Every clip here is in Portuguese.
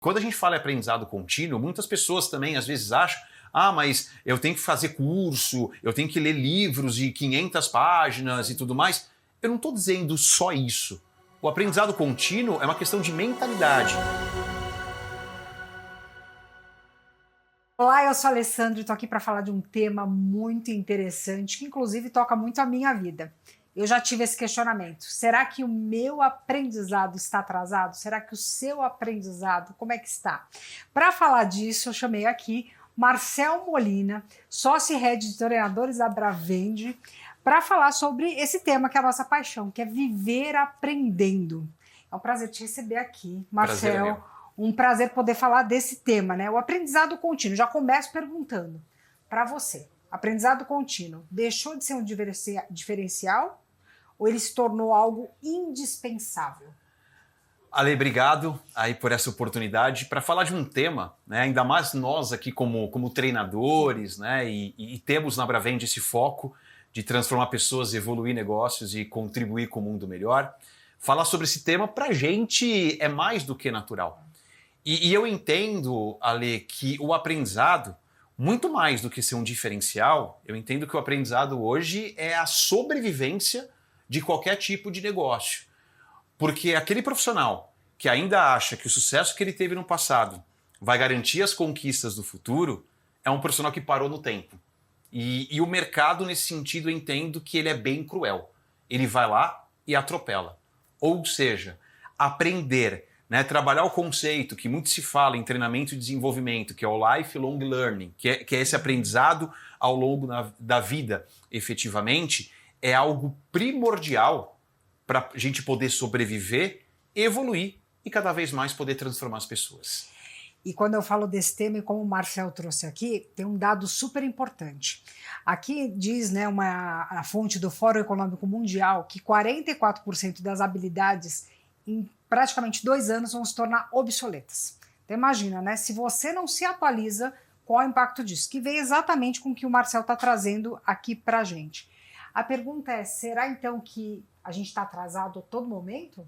Quando a gente fala em aprendizado contínuo, muitas pessoas também às vezes acham, mas eu tenho que fazer curso, eu tenho que ler livros de 500 páginas e tudo mais. Eu não estou dizendo só isso. O aprendizado contínuo é uma questão de mentalidade. Olá, eu sou a Alessandra e estou aqui para falar de um tema muito interessante que inclusive toca muito a minha vida. Eu já tive esse questionamento. Será que o meu aprendizado está atrasado? Será que o seu aprendizado, como é que está? Para falar disso, eu chamei aqui Marcel Molina, sócio e head de treinadores da Bravende, para falar sobre esse tema que é a nossa paixão, que é viver aprendendo. É um prazer te receber aqui, Prazer é Marcel. meu. Um prazer poder falar desse tema, né? O aprendizado contínuo. Já começo perguntando para você. Aprendizado contínuo deixou de ser um diferencial ou ele se tornou algo indispensável? Ale, obrigado aí por essa oportunidade para falar de um tema, né, ainda mais nós aqui como treinadores, né, e temos na Bravende esse foco de transformar pessoas, evoluir negócios e contribuir com o mundo melhor. Falar sobre esse tema para a gente é mais do que natural. E eu entendo, Ale, que o aprendizado, muito mais do que ser um diferencial, eu entendo que o aprendizado hoje é a sobrevivência de qualquer tipo de negócio. Porque aquele profissional que ainda acha que o sucesso que ele teve no passado vai garantir as conquistas do futuro é um profissional que parou no tempo. E o mercado, nesse sentido, eu entendo que ele é bem cruel. Ele vai lá e atropela. Ou seja, aprender, né, trabalhar o conceito que muito se fala em treinamento e desenvolvimento, que é o lifelong learning, que é esse aprendizado ao longo da vida, efetivamente, é algo primordial para a gente poder sobreviver, evoluir e cada vez mais poder transformar as pessoas. E quando eu falo desse tema, e como o Marcel trouxe aqui, tem um dado super importante. Aqui diz, né, a fonte do Fórum Econômico Mundial que 44% das habilidades em praticamente 2 anos vão se tornar obsoletas. Então imagina, né, se você não se atualiza, qual é o impacto disso? Que vem exatamente com o que o Marcel está trazendo aqui para a gente. A pergunta é, será então que a gente está atrasado a todo momento?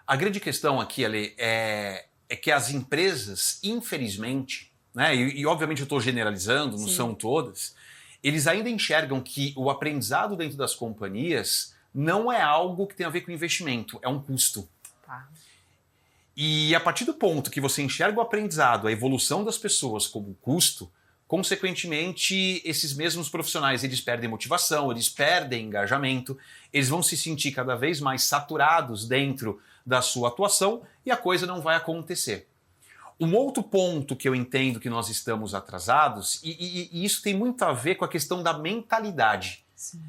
A grande questão aqui, Ale, é que as empresas, infelizmente, né, e obviamente eu estou generalizando, não Sim. são todas, eles ainda enxergam que o aprendizado dentro das companhias não é algo que tem a ver com investimento, é um custo. Tá. E a partir do ponto que você enxerga o aprendizado, a evolução das pessoas como custo, consequentemente, esses mesmos profissionais, eles perdem motivação, eles perdem engajamento, eles vão se sentir cada vez mais saturados dentro da sua atuação e a coisa não vai acontecer. Um outro ponto que eu entendo que nós estamos atrasados, e isso tem muito a ver com a questão da mentalidade. Sim.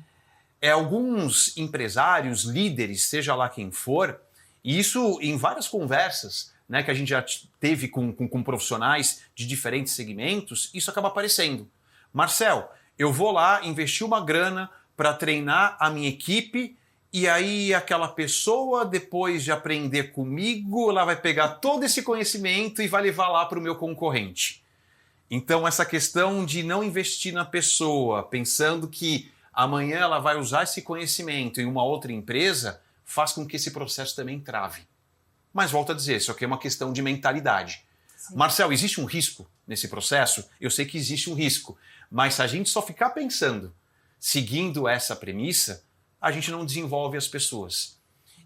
Alguns empresários, líderes, seja lá quem for, e isso em várias conversas, né, que a gente já teve com profissionais de diferentes segmentos, isso acaba aparecendo. Marcel, eu vou lá investir uma grana para treinar a minha equipe e aí aquela pessoa, depois de aprender comigo, ela vai pegar todo esse conhecimento e vai levar lá para o meu concorrente. Então essa questão de não investir na pessoa, pensando que amanhã ela vai usar esse conhecimento em uma outra empresa, faz com que esse processo também trave. Mas volto a dizer, isso aqui é uma questão de mentalidade. Sim. Marcel, existe um risco nesse processo? Eu sei que existe um risco, mas se a gente só ficar pensando, seguindo essa premissa, a gente não desenvolve as pessoas.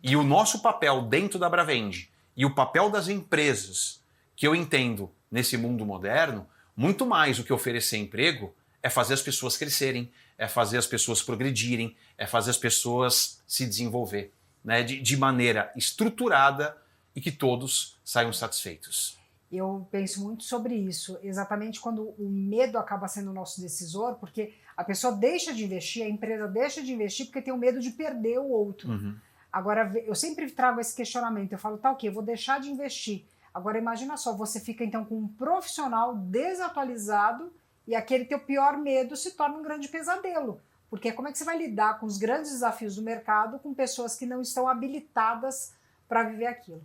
E o nosso papel dentro da Bravende e o papel das empresas, que eu entendo nesse mundo moderno, muito mais do que oferecer emprego, é fazer as pessoas crescerem, é fazer as pessoas progredirem, é fazer as pessoas se desenvolver, né, de maneira estruturada e que todos saiam satisfeitos. Eu penso muito sobre isso, exatamente quando o medo acaba sendo o nosso decisor, porque a pessoa deixa de investir, a empresa deixa de investir porque tem o medo de perder o outro. Uhum. Agora, eu sempre trago esse questionamento, eu falo, tá ok, eu vou deixar de investir. Agora imagina só, você fica então com um profissional desatualizado e aquele teu pior medo se torna um grande pesadelo. Porque como é que você vai lidar com os grandes desafios do mercado com pessoas que não estão habilitadas para viver aquilo?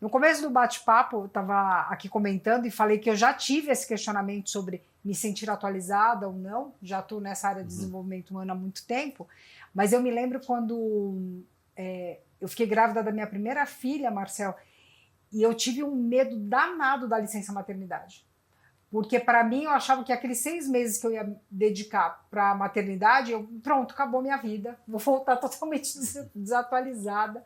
No começo do bate-papo, eu estava aqui comentando e falei que eu já tive esse questionamento sobre me sentir atualizada ou não, já estou nessa área de desenvolvimento humano há muito tempo, mas eu me lembro quando eu fiquei grávida da minha primeira filha, Marcel, E eu tive um medo danado da licença maternidade. Porque para mim eu achava que aqueles 6 meses que eu ia dedicar para a maternidade, pronto, acabou minha vida, vou voltar totalmente desatualizada.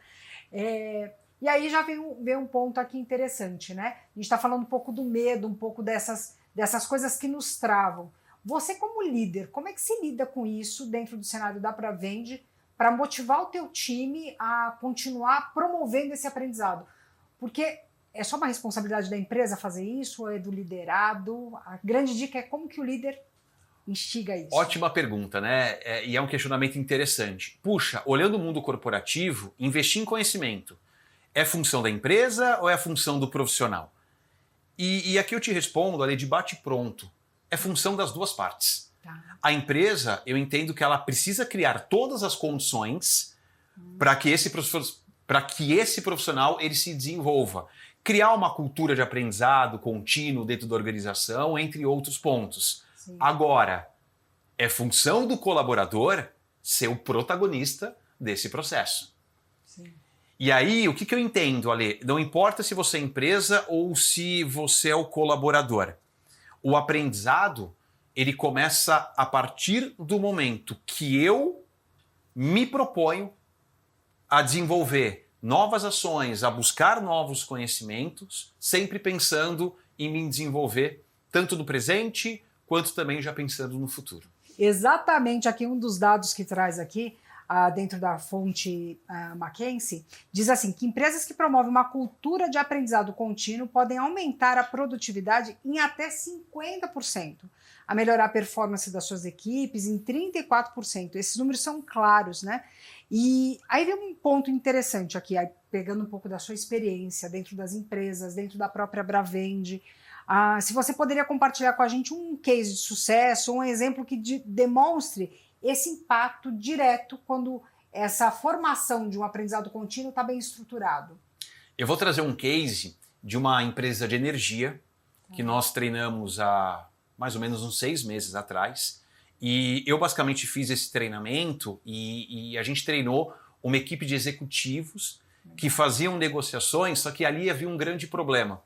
E aí já vem um ponto aqui interessante, né? A gente está falando um pouco do medo, um pouco dessas coisas que nos travam. Você como líder, como é que se lida com isso dentro do cenário da Pravende para motivar o teu time a continuar promovendo esse aprendizado? Porque é só uma responsabilidade da empresa fazer isso ou é do liderado? A grande dica é como que o líder instiga isso. Ótima pergunta, né? E é um questionamento interessante. Puxa, olhando o mundo corporativo, investir em conhecimento é função da empresa ou é função do profissional? E aqui eu te respondo, ali de bate pronto, é função das duas partes. Tá. A empresa, eu entendo que ela precisa criar todas as condições para que esse profissional ele se desenvolva. Criar uma cultura de aprendizado contínuo dentro da organização, entre outros pontos. Sim. Agora, é função do colaborador ser o protagonista desse processo. Sim. E aí, o que eu entendo, Ale? Não importa se você é empresa ou se você é o colaborador. O aprendizado, ele começa a partir do momento que eu me proponho a desenvolver novas ações, a buscar novos conhecimentos, sempre pensando em me desenvolver, tanto no presente, quanto também já pensando no futuro. Exatamente, aqui um dos dados que traz aqui, dentro da fonte McKinsey, diz assim, que empresas que promovem uma cultura de aprendizado contínuo podem aumentar a produtividade em até 50%, a melhorar a performance das suas equipes em 34%. Esses números são claros, né? E aí vem um ponto interessante aqui, aí, pegando um pouco da sua experiência dentro das empresas, dentro da própria Bravende. Se você poderia compartilhar com a gente um case de sucesso, um exemplo que demonstre esse impacto direto quando essa formação de um aprendizado contínuo está bem estruturado. Eu vou trazer um case de uma empresa de energia que nós treinamos há mais ou menos uns 6 meses atrás. E eu basicamente fiz esse treinamento e a gente treinou uma equipe de executivos que faziam negociações, só que ali havia um grande problema.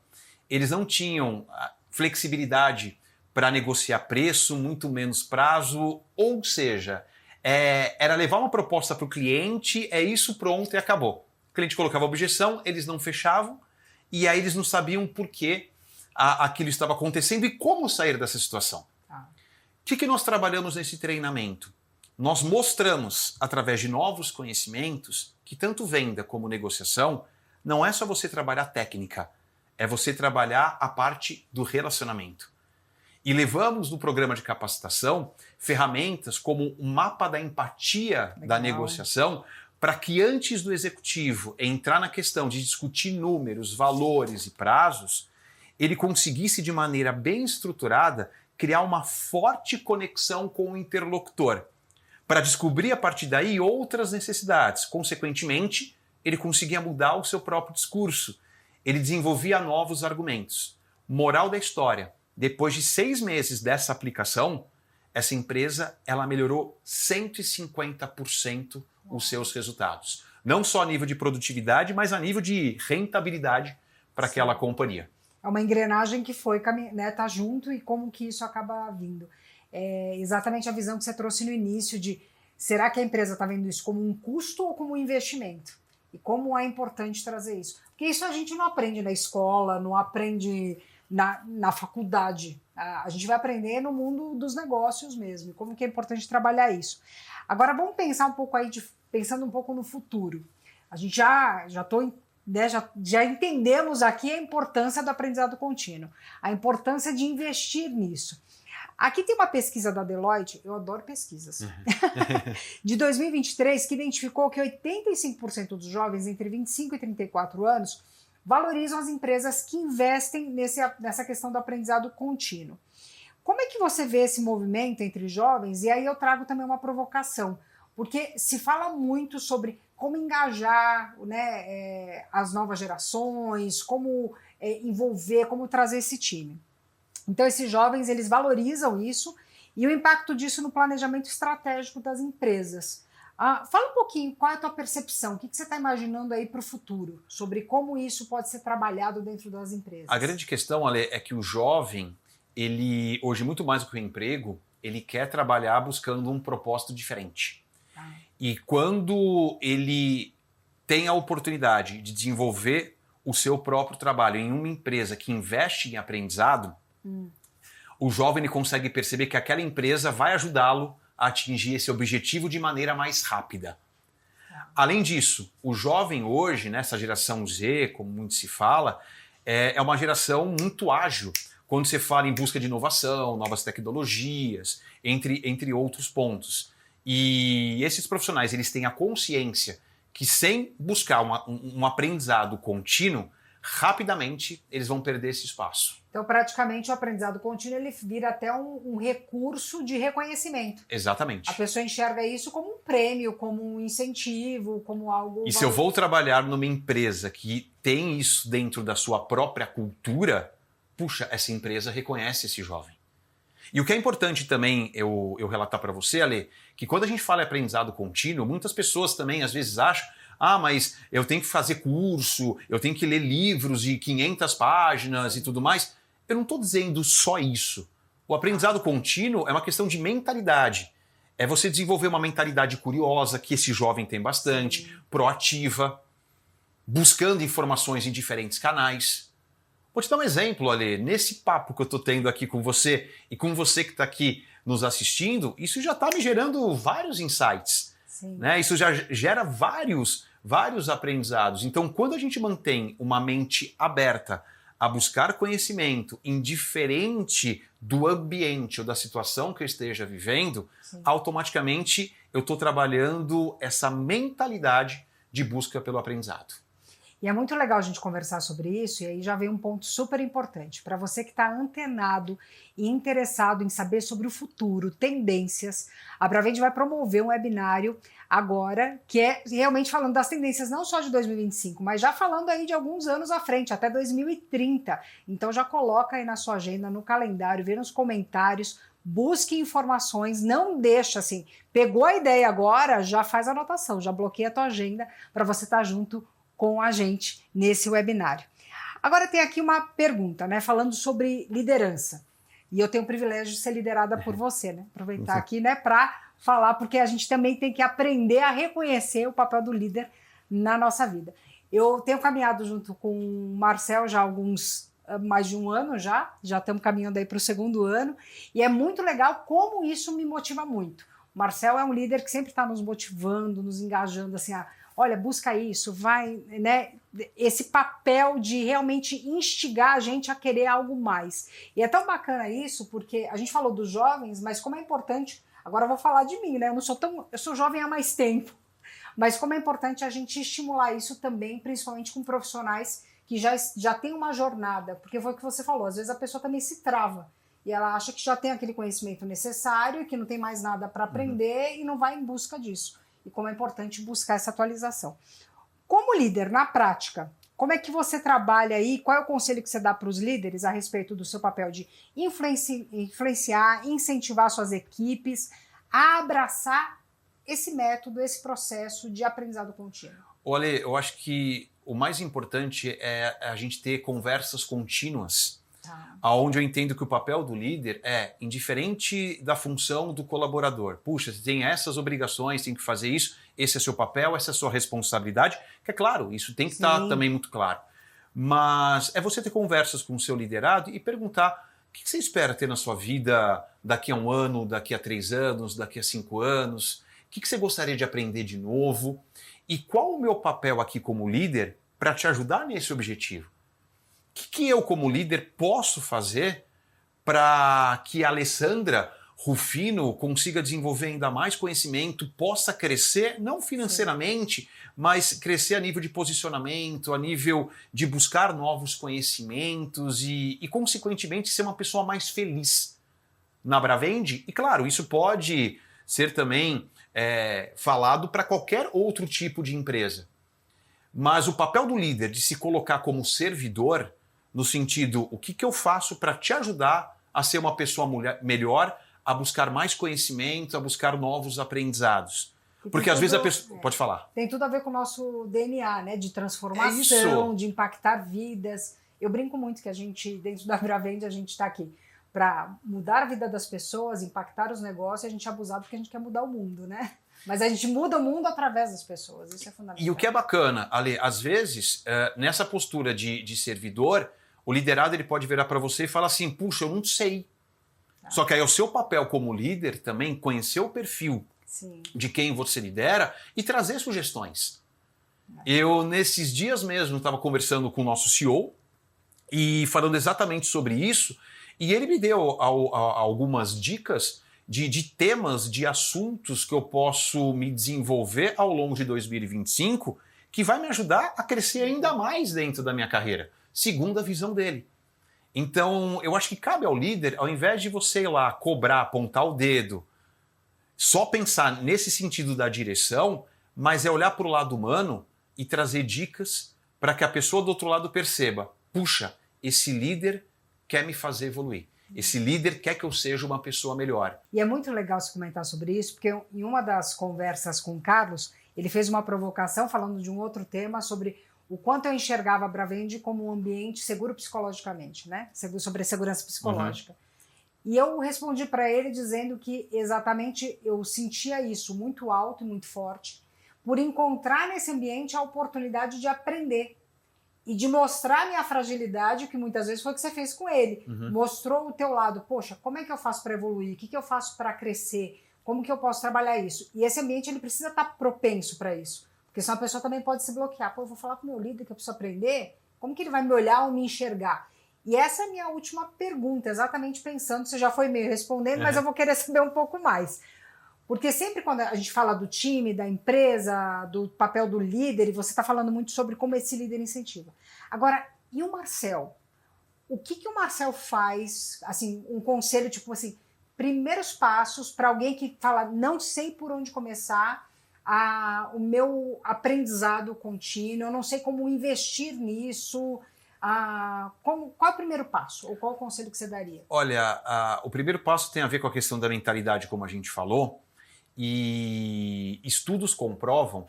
Eles não tinham flexibilidade para negociar preço, muito menos prazo, ou seja, era levar uma proposta para o cliente, é isso, pronto e acabou. O cliente colocava objeção, eles não fechavam, e aí eles não sabiam por que aquilo estava acontecendo e como sair dessa situação. O que nós trabalhamos nesse treinamento? Nós mostramos, através de novos conhecimentos, que tanto venda como negociação não é só você trabalhar técnica, é você trabalhar a parte do relacionamento. E levamos no programa de capacitação ferramentas como o mapa da empatia da negociação para que antes do executivo entrar na questão de discutir números, valores e prazos, ele conseguisse de maneira bem estruturada criar uma forte conexão com o interlocutor para descobrir a partir daí outras necessidades. Consequentemente, ele conseguia mudar o seu próprio discurso. Ele desenvolvia novos argumentos. Moral da história. Depois de 6 meses dessa aplicação, essa empresa ela melhorou 150% os seus resultados. Não só a nível de produtividade, mas a nível de rentabilidade para aquela companhia. É uma engrenagem que foi, né, tá junto e como que isso acaba vindo. É exatamente a visão que você trouxe no início de será que a empresa está vendo isso como um custo ou como um investimento? E como é importante trazer isso. Porque isso a gente não aprende na escola, não aprende na faculdade. A gente vai aprender no mundo dos negócios mesmo, e como que é importante trabalhar isso. Agora vamos pensar um pouco aí, pensando um pouco no futuro. A gente já entendemos aqui a importância do aprendizado contínuo, a importância de investir nisso. Aqui tem uma pesquisa da Deloitte, eu adoro pesquisas, de 2023, que identificou que 85% dos jovens entre 25 e 34 anos valorizam as empresas que investem nessa questão do aprendizado contínuo. Como é que você vê esse movimento entre jovens? E aí eu trago também uma provocação, porque se fala muito sobre como engajar, né, as novas gerações, como envolver, como trazer esse time. Então esses jovens, eles valorizam isso e o impacto disso no planejamento estratégico das empresas. Fala um pouquinho, qual é a tua percepção? O que você está imaginando aí para o futuro? Sobre como isso pode ser trabalhado dentro das empresas? A grande questão, Ale, é que o jovem, ele, hoje muito mais do que o emprego, ele quer trabalhar buscando um propósito diferente. E quando ele tem a oportunidade de desenvolver o seu próprio trabalho em uma empresa que investe em aprendizado, o jovem ele consegue perceber que aquela empresa vai ajudá-lo a atingir esse objetivo de maneira mais rápida. Além disso, o jovem hoje, nessa geração Z, como muito se fala, é uma geração muito ágil. Quando você fala em busca de inovação, novas tecnologias, entre outros pontos. E esses profissionais, eles têm a consciência que sem buscar um aprendizado contínuo, rapidamente eles vão perder esse espaço. Então, praticamente, o aprendizado contínuo ele vira até um recurso de reconhecimento. Exatamente. A pessoa enxerga isso como um prêmio, como um incentivo, como algo... E se eu vou trabalhar numa empresa que tem isso dentro da sua própria cultura, puxa, essa empresa reconhece esse jovem. E o que é importante também eu relatar para você, Ale, que quando a gente fala em aprendizado contínuo, muitas pessoas também às vezes acham mas eu tenho que fazer curso, eu tenho que ler livros de 500 páginas e tudo mais. Eu não estou dizendo só isso. O aprendizado contínuo é uma questão de mentalidade. É você desenvolver uma mentalidade curiosa, que esse jovem tem bastante, proativa, buscando informações em diferentes canais. Vou te dar um exemplo, Ale. Nesse papo que eu estou tendo aqui com você e com você que está aqui nos assistindo, isso já está me gerando vários insights. Né? Isso já gera vários aprendizados. Então, quando a gente mantém uma mente aberta a buscar conhecimento, indiferente do ambiente ou da situação que eu esteja vivendo, automaticamente eu estou trabalhando essa mentalidade de busca pelo aprendizado. E é muito legal a gente conversar sobre isso, e aí já vem um ponto super importante. Para você que está antenado e interessado em saber sobre o futuro, tendências, a Bravend vai promover um webinário agora, que é realmente falando das tendências não só de 2025, mas já falando aí de alguns anos à frente, até 2030. Então já coloca aí na sua agenda, no calendário, vê nos comentários, busque informações, não deixa assim, pegou a ideia agora, já faz a anotação, já bloqueia a tua agenda para você estar junto com a gente nesse webinário. Agora tem aqui uma pergunta, né, falando sobre liderança. E eu tenho o privilégio de ser liderada por você, né? Aproveitar aqui, né, para falar, porque a gente também tem que aprender a reconhecer o papel do líder na nossa vida. Eu tenho caminhado junto com o Marcel já há mais de um ano já estamos caminhando aí para o 2º ano, e é muito legal como isso me motiva muito. O Marcel é um líder que sempre está nos motivando, nos engajando, assim, olha, busca isso, vai, né? Esse papel de realmente instigar a gente a querer algo mais. E é tão bacana isso, porque a gente falou dos jovens, mas como é importante, agora eu vou falar de mim, né? Eu sou jovem há mais tempo, mas como é importante a gente estimular isso também, principalmente com profissionais que já têm uma jornada, porque foi o que você falou, às vezes a pessoa também se trava. E ela acha que já tem aquele conhecimento necessário, que não tem mais nada para aprender e não vai em busca disso. E como é importante buscar essa atualização. Como líder, na prática, como é que você trabalha aí? Qual é o conselho que você dá para os líderes a respeito do seu papel de influenciar, incentivar suas equipes a abraçar esse método, esse processo de aprendizado contínuo? Olha, eu acho que o mais importante é a gente ter conversas contínuas, onde eu entendo que o papel do líder é indiferente da função do colaborador. Puxa, você tem essas obrigações, tem que fazer isso, esse é seu papel, essa é a sua responsabilidade, que é claro, isso tem que estar também muito claro. Mas é você ter conversas com o seu liderado e perguntar o que você espera ter na sua vida daqui a 1 ano, daqui a 3 anos, daqui a 5 anos, o que você gostaria de aprender de novo e qual o meu papel aqui como líder para te ajudar nesse objetivo. O que eu, como líder, posso fazer para que a Alessandra Rufino consiga desenvolver ainda mais conhecimento, possa crescer, não financeiramente, mas crescer a nível de posicionamento, a nível de buscar novos conhecimentos e consequentemente, ser uma pessoa mais feliz na Bravend? E, claro, isso pode ser também falado para qualquer outro tipo de empresa. Mas o papel do líder de se colocar como servidor, no sentido, o que eu faço para te ajudar a ser uma pessoa melhor, a buscar mais conhecimento, a buscar novos aprendizados. Porque às vezes a pessoa... Pode falar. Tem tudo a ver com o nosso DNA, né? De transformação, de impactar vidas. Eu brinco muito que a gente, dentro da Bravende, a gente está aqui para mudar a vida das pessoas, impactar os negócios, e a gente é abusado porque a gente quer mudar o mundo, né? Mas a gente muda o mundo através das pessoas, isso é fundamental. E o que é bacana, Ale, às vezes, nessa postura de servidor, o liderado ele pode virar para você e falar assim, puxa, eu não sei. Só que aí é o seu papel como líder também conhecer o perfil de quem você lidera e trazer sugestões. Eu, nesses dias mesmo, estava conversando com o nosso CEO e falando exatamente sobre isso, e ele me deu algumas dicas de temas, de assuntos que eu posso me desenvolver ao longo de 2025 que vai me ajudar a crescer ainda mais dentro da minha carreira, segundo a visão dele. Então, eu acho que cabe ao líder, ao invés de você ir lá cobrar, apontar o dedo, só pensar nesse sentido da direção, mas é olhar para o lado humano e trazer dicas para que a pessoa do outro lado perceba, puxa, esse líder quer me fazer evoluir. Esse líder quer que eu seja uma pessoa melhor. E é muito legal você comentar sobre isso, porque em uma das conversas com o Carlos, ele fez uma provocação falando de um outro tema sobre o quanto eu enxergava a Bravende como um ambiente seguro psicologicamente, né? Sobre a segurança psicológica. E eu respondi para ele dizendo que exatamente eu sentia isso muito alto e muito forte, por encontrar nesse ambiente a oportunidade de aprender e de mostrar minha fragilidade, que muitas vezes foi o que você fez com ele. Mostrou o teu lado, poxa, como é que eu faço para evoluir? O que eu faço para crescer? Como que eu posso trabalhar isso? E esse ambiente ele precisa estar propenso para isso. Porque senão a pessoa também pode se bloquear. Pô, eu vou falar com o meu líder que eu preciso aprender? Como que ele vai me olhar ou me enxergar? E essa é a minha última pergunta, exatamente pensando, você já foi meio respondendo, mas eu vou querer saber um pouco mais. Porque sempre quando a gente fala do time, da empresa, do papel do líder, e você está falando muito sobre como esse líder incentiva. Agora, e o Marcel? O que o Marcel faz, assim, um conselho, tipo assim, primeiros passos para alguém que fala, não sei por onde começar o meu aprendizado contínuo, eu não sei como investir nisso, qual é o primeiro passo? Ou qual é o conselho que você daria? Olha, o primeiro passo tem a ver com a questão da mentalidade, como a gente falou, e estudos comprovam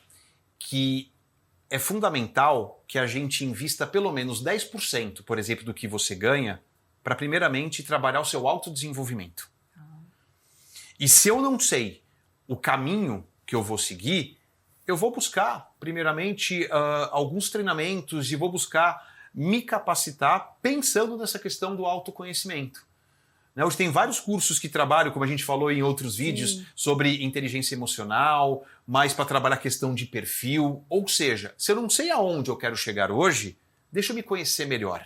que é fundamental que a gente invista pelo menos 10%, por exemplo, do que você ganha, para primeiramente trabalhar o seu autodesenvolvimento. E se eu não sei o caminho que eu vou seguir, eu vou buscar primeiramente alguns treinamentos e vou buscar me capacitar pensando nessa questão do autoconhecimento. Hoje tem vários cursos que trabalham, como a gente falou em outros vídeos, sobre inteligência emocional, mais para trabalhar a questão de perfil. Ou seja, se eu não sei aonde eu quero chegar hoje, deixa eu me conhecer melhor.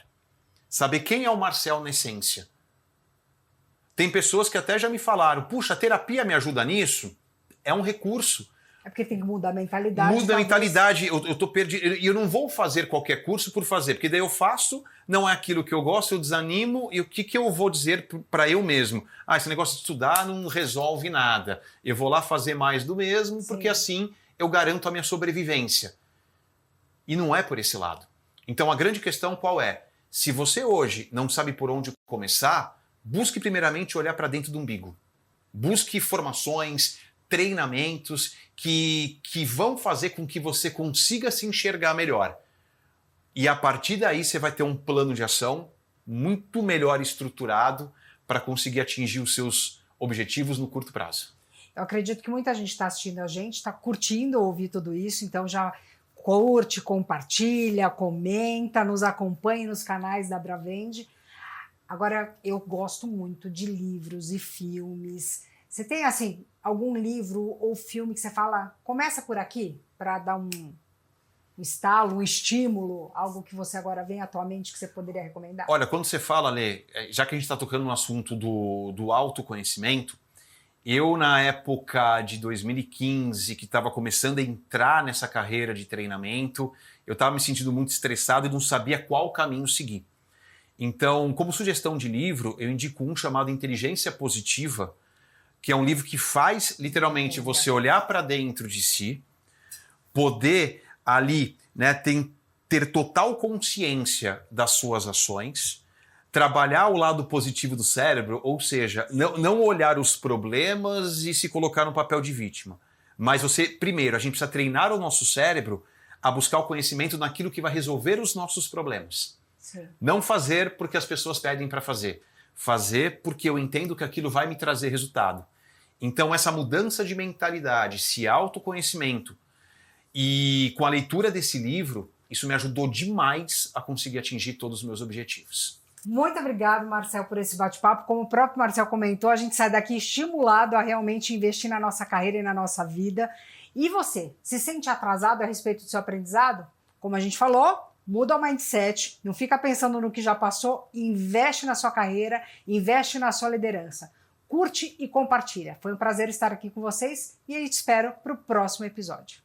Saber quem é o Marcel na essência. Tem pessoas que até já me falaram, puxa, a terapia me ajuda nisso? É um recurso. É porque tem que mudar a mentalidade. Muda a mentalidade, eu tô perdido, e eu não vou fazer qualquer curso por fazer, porque daí eu faço, não é aquilo que eu gosto, eu desanimo, e o que eu vou dizer para eu mesmo? Esse negócio de estudar não resolve nada, eu vou lá fazer mais do mesmo, porque assim eu garanto a minha sobrevivência. E não é por esse lado. Então a grande questão qual é? Se você hoje não sabe por onde começar, busque primeiramente olhar para dentro do umbigo. Busque formações, treinamentos que vão fazer com que você consiga se enxergar melhor. E a partir daí você vai ter um plano de ação muito melhor estruturado para conseguir atingir os seus objetivos no curto prazo. Eu acredito que muita gente está assistindo a gente, está curtindo ouvir tudo isso, então já curte, compartilha, comenta, nos acompanhe nos canais da Bravende. Agora, eu gosto muito de livros e filmes. Você tem, assim, algum livro ou filme que você fala, começa por aqui, para dar um estalo, um estímulo, algo que você agora vem atualmente que você poderia recomendar? Olha, quando você fala, Lê, já que a gente está tocando no assunto do autoconhecimento, eu, na época de 2015, que estava começando a entrar nessa carreira de treinamento, eu estava me sentindo muito estressado e não sabia qual caminho seguir. Então, como sugestão de livro, eu indico um chamado Inteligência Positiva, que é um livro que faz literalmente você olhar para dentro de si, poder ali, né, ter total consciência das suas ações, trabalhar o lado positivo do cérebro, ou seja, não olhar os problemas e se colocar no papel de vítima, Mas primeiro, a gente precisa treinar o nosso cérebro a buscar o conhecimento naquilo que vai resolver os nossos problemas. Sim. Não fazer porque as pessoas pedem para fazer. Fazer porque eu entendo que aquilo vai me trazer resultado. Então, essa mudança de mentalidade, esse autoconhecimento, e com a leitura desse livro, isso me ajudou demais a conseguir atingir todos os meus objetivos. Muito obrigado, Marcel, por esse bate-papo. Como o próprio Marcel comentou, a gente sai daqui estimulado a realmente investir na nossa carreira e na nossa vida. E você, se sente atrasado a respeito do seu aprendizado? Como a gente falou, muda o mindset, não fica pensando no que já passou, investe na sua carreira, investe na sua liderança. Curte e compartilha. Foi um prazer estar aqui com vocês e eu te espero para o próximo episódio.